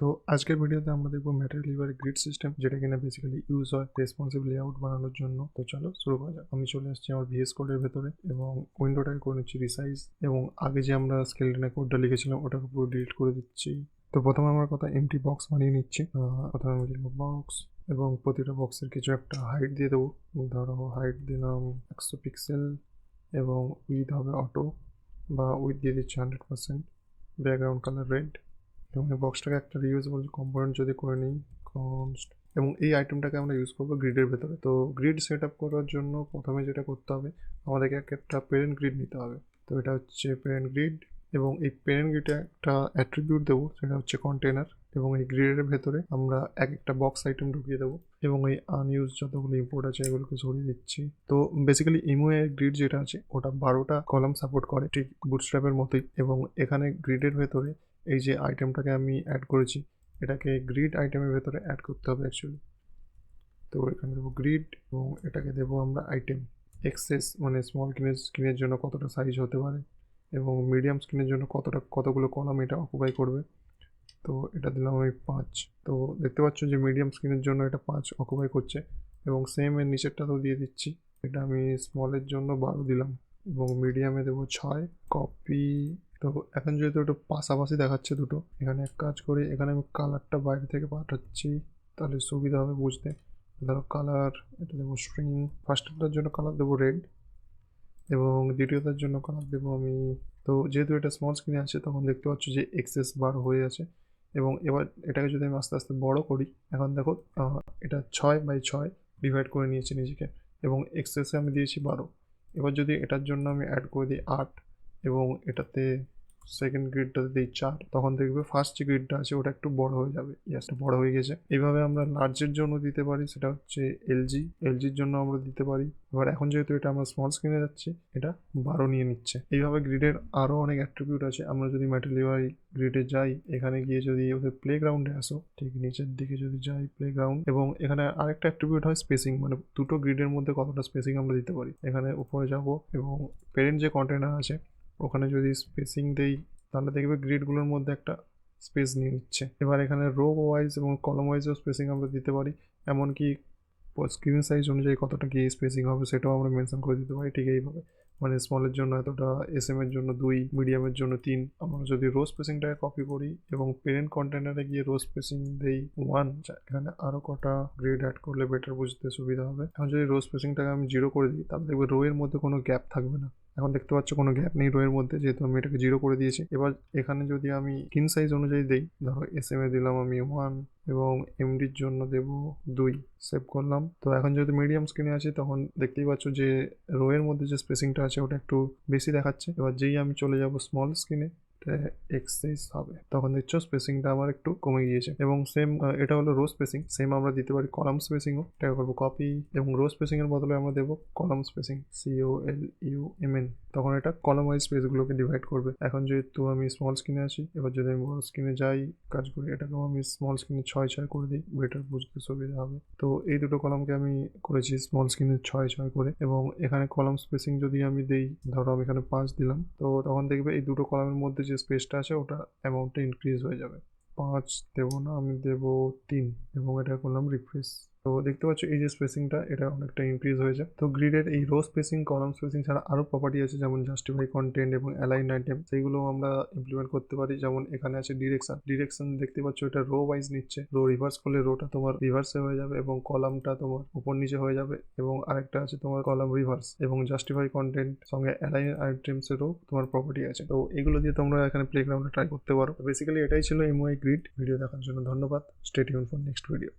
তো আজকের ভিডিওতে আমরা দেখবো ম্যাটেরিয়াল লিভার গ্রিড সিস্টেম, যেটা কিনা বেসিক্যালি ইউজ হয় রেসপন্সিভ লেআউট বানানোর জন্য। তো চলো শুরু করা যাক। আমি চলে আসছি আমার ভিএস কোডের ভেতরে এবং উইন্ডোটাকে করে নিচ্ছি রিসাইজ, এবং আগে যে আমরা স্কেলটনে কোডটা লিখেছিলাম ওটাকে পুরো ডিলিট করে দিচ্ছি। তো প্রথমে আমার কথা এমটি বক্স বানিয়ে নিচ্ছি। প্রথমে আমি লিখবো বক্স এবং প্রতিটা বক্সের কিছু একটা হাইট দিয়ে দেবো। ধরো হাইট দিলাম 100 পিক্সেল এবং উইথ হবে অটো, বা উইথ দিয়ে দিচ্ছি 100%, ব্যাকগ্রাউন্ড কালার রেড, এবং এই বক্সটাকে একটা রিউজেবল কম্পোনেন্ট যদি করে নিই কনস্ট, এবং এই আইটেমটাকে আমরা ইউজ করবো গ্রিডের ভেতরে। তো গ্রিড সেট আপ করার জন্য প্রথমে যেটা করতে হবে, আমাদেরকে একটা পেরেন্ট গ্রিড নিতে হবে। তো এটা হচ্ছে পেরেন্ট গ্রিড, এবং এই পেরেন্ট গ্রিডে একটা অ্যাট্রিবিউট দেবো, সেটা হচ্ছে কন্টেনার, এবং এই গ্রিডের ভেতরে আমরা একটা বক্স আইটেম ঢুকিয়ে দেবো, এবং এই আনইউজ যতগুলো ইম্পোর্ট আছে এগুলোকে সরিয়ে দিচ্ছি। তো বেসিক্যালি ইমো এর গ্রিড যেটা আছে ওটা 12টা কলাম সাপোর্ট করে, ঠিক বুটস্ট্র্যাপের মতোই। এবং এখানে গ্রিডের ভেতরে এই যে আইটেমটাকে আমি অ্যাড করেছি, এটাকে গ্রিড আইটেমের ভেতরে অ্যাড করতে হবে অ্যাকচুয়ালি। তো এখানে দেবো গ্রিড, এবং এটাকে দেবো আমরা আইটেম এক্সেস, মানে স্মল স্ক্রিনের জন্য কতটা সাইজ হতে পারে, এবং মিডিয়াম স্ক্রিনের জন্য কতগুলো কলাম এটা অকুপাই করবে। তো এটা দিলাম আমি 5। তো দেখতে পাচ্ছ যে মিডিয়াম স্ক্রিনের জন্য এটা 5 অকুপাই করছে, এবং সেম এর নিচেরটাতেও দিয়ে দিচ্ছি। এটা আমি স্মলের জন্য 12 দিলাম, এবং মিডিয়ামে দেবো 6। কপি। তো এখন যেহেতু একটু পাশাপাশি দেখাচ্ছে দুটো, এখানে এক কাজ করি, এখানে আমি কালারটা বাইরে থেকে পাঠাচ্ছি, তাহলে সুবিধা হবে বুঝতে। ধরো কালার, এটা দেবো স্ট্রিং। ফার্স্টটার জন্য কালার দেবো রেড, এবং দ্বিতীয়টার জন্য কালার দেবো আমি, তো যেহেতু এটা স্মল স্ক্রিনে আছে তখন দেখতে পাচ্ছ যে এক্সেস বার হয়ে আছে। এবং এবার এটাকে যদি আমি আস্তে আস্তে বড় করি, এখন দেখো এটা 6/6 ডিভাইড করে নিয়েছে নিজেকে, এবং এক্সেসে আমি দিয়েছি 12। এবার যদি এটার জন্য আমি অ্যাড করে দিই 8, এবং এটাতে সেকেন্ড গ্রিডটাতে দিই 4, তখন দেখবে ফার্স্ট যে গ্রিডটা আছে ওটা একটু বড় হয়ে যাবে। ইয়াসটা বড় হয়ে গেছে। এইভাবে আমরা লার্জের জন্য দিতে পারি, সেটা হচ্ছে এলজির জন্য আমরা দিতে পারি। এবার এখন যেহেতু এটা আমরা স্মল স্ক্রিনে যাচ্ছি, এটা 12 নিয়ে নিচ্ছে। এইভাবে গ্রিডের আরও অনেক অ্যাট্রিবিউট আছে। আমরা যদি ম্যাটেরিয়াল গ্রিডে যাই, এখানে গিয়ে যদি ওদের প্লে গ্রাউন্ডে আসো, ঠিক নিচের দিকে যদি যাই প্লে গ্রাউন্ড, এবং এখানে আরেকটা অ্যাট্রিবিউট হয় স্পেসিং, মানে দুটো গ্রিডের মধ্যে কতটা স্পেসিং আমরা দিতে পারি। এখানে উপরে যাব, এবং পেরেন্ট যে কন্টেনার আছে ওখানে যদি স্পেসিং দেই, তাহলে দেখবে গ্রিডগুলোর মধ্যে একটা স্পেস নিয়ে নিচ্ছে। এবার এখানে রো ওয়াইজ এবং কলম ওয়াইজও স্পেসিং আমরা দিতে পারি, এমনকি স্ক্রিন সাইজ অনুযায়ী কতটা কি স্পেসিং হবে সেটাও আমরা মেনশন করে দিতে পারি। ঠিক এইভাবে, মানে স্মলের জন্য এতটা, এসএম এর জন্য 2, মিডিয়ামের জন্য 3। আমরা যদি রো স্পেসিংটাকে কপি করি এবং পেরেন্ট কন্টেনারে গিয়ে রো স্পেসিং দেই 1, এখানে আরও কটা গ্রেড অ্যাড করলে বেটার বুঝতে সুবিধা হবে। এখন যদি রো স্পেসিংটাকে আমি 0 করে দিই, তাহলে দেখবে রো এর মধ্যে কোনো গ্যাপ থাকবে না। এখন দেখতে পাচ্ছ কোনো গ্যাপ নেই রো এর মধ্যে, যেহেতু আমি এটাকে 0 করে দিয়েছি। এবার এখানে যদি আমি স্ক্রিন সাইজ অনুযায়ী দেই, ধরো এসএম এ দিলাম আমি 1, এবং এমডির জন্য দেব 2, সেভ করলাম। তো এখন যেহেতু মিডিয়াম স্ক্রিনে আছে, তখন দেখতেই পাচ্ছ যে রো এর মধ্যে যে স্পেসিংটা আছে ওটা একটু বেশি দেখাচ্ছে। এবার যেই আমি চলে যাব স্মল স্ক্রিনে, এক্সেস হবে, তখন দেখছো স্পেসিংটা আমার একটু কমে গিয়েছে। এবং সেম, এটা হলো রো স্পেসিং, সেম আমরা দিতে পারি কলাম স্পেসিংও। এটা করবো কপি, এবং রো স্পেসিং এর বদলে আমরা দেবো কলাম স্পেসিং, COLUMN, তখন এটা কলাম ওয়াইজ স্পেসগুলোকে ডিভাইড করবে। এখন যেহেতু আমি স্মল স্ক্রিনে আছি, এবার যদি আমি বড় স্ক্রিনে যাই, কাজ করি, এটাকেও আমি স্মল স্ক্রিনে 6/6 করে দিই, বেটার বুঝতে সুবিধা হবে। তো এই দুটো কলামকে আমি করেছি স্মল স্ক্রিনে 6/6 করে, এবং এখানে কলাম স্পেসিং যদি আমি দেই, ধরো আমি এখানে 5 দিলাম, তো তখন দেখবে এই দুটো কলামের মধ্যে যে স্পেসটা আছে ওটা অ্যামাউন্টটা ইনক্রিজ হয়ে যাবে। 5 দেবো না, আমি দেবো 3, এবং এটা করলাম রিফ্রেশ। তো দেখতে পাচ্ছ এই যে স্পেসিংটা, এটা অনেকটা ইনক্রিজ হয়েছে। তো গ্রিডের এই রো স্পেসিং, কলাম স্পেসিং ছাড়া আরও প্রপার্টি আছে, যেমন জাস্টিফাই কন্টেন্ট এবং অ্যালাইন আইটেম, সেইগুলো আমরা ইমপ্লিমেন্ট করতে পারি। যেমন এখানে আছে ডিরেকশন দেখতে পাচ্ছ এটা রো ওয়াইজ নিচ্ছে। রো রিভার্স করলে রোটা তোমার রিভার্সে হয়ে যাবে, এবং কলামটা তোমার উপর নিচে হয়ে যাবে। এবং আরেকটা আছে তোমার কলাম রিভার্স, এবং জাস্টিফাই কন্টেন্ট সঙ্গে অ্যালাইন আইটেমসেরও তোমার প্রপার্টি আছে। তো এগুলো দিয়ে তোমরা এখানে প্লেগ্রাউন্ডে ট্রাই করতে পারো। বেসিক্যালি এটাই ছিল এমওআই গ্রিড। ভিডিও দেখার জন্য ধন্যবাদ। Stay tune for next video.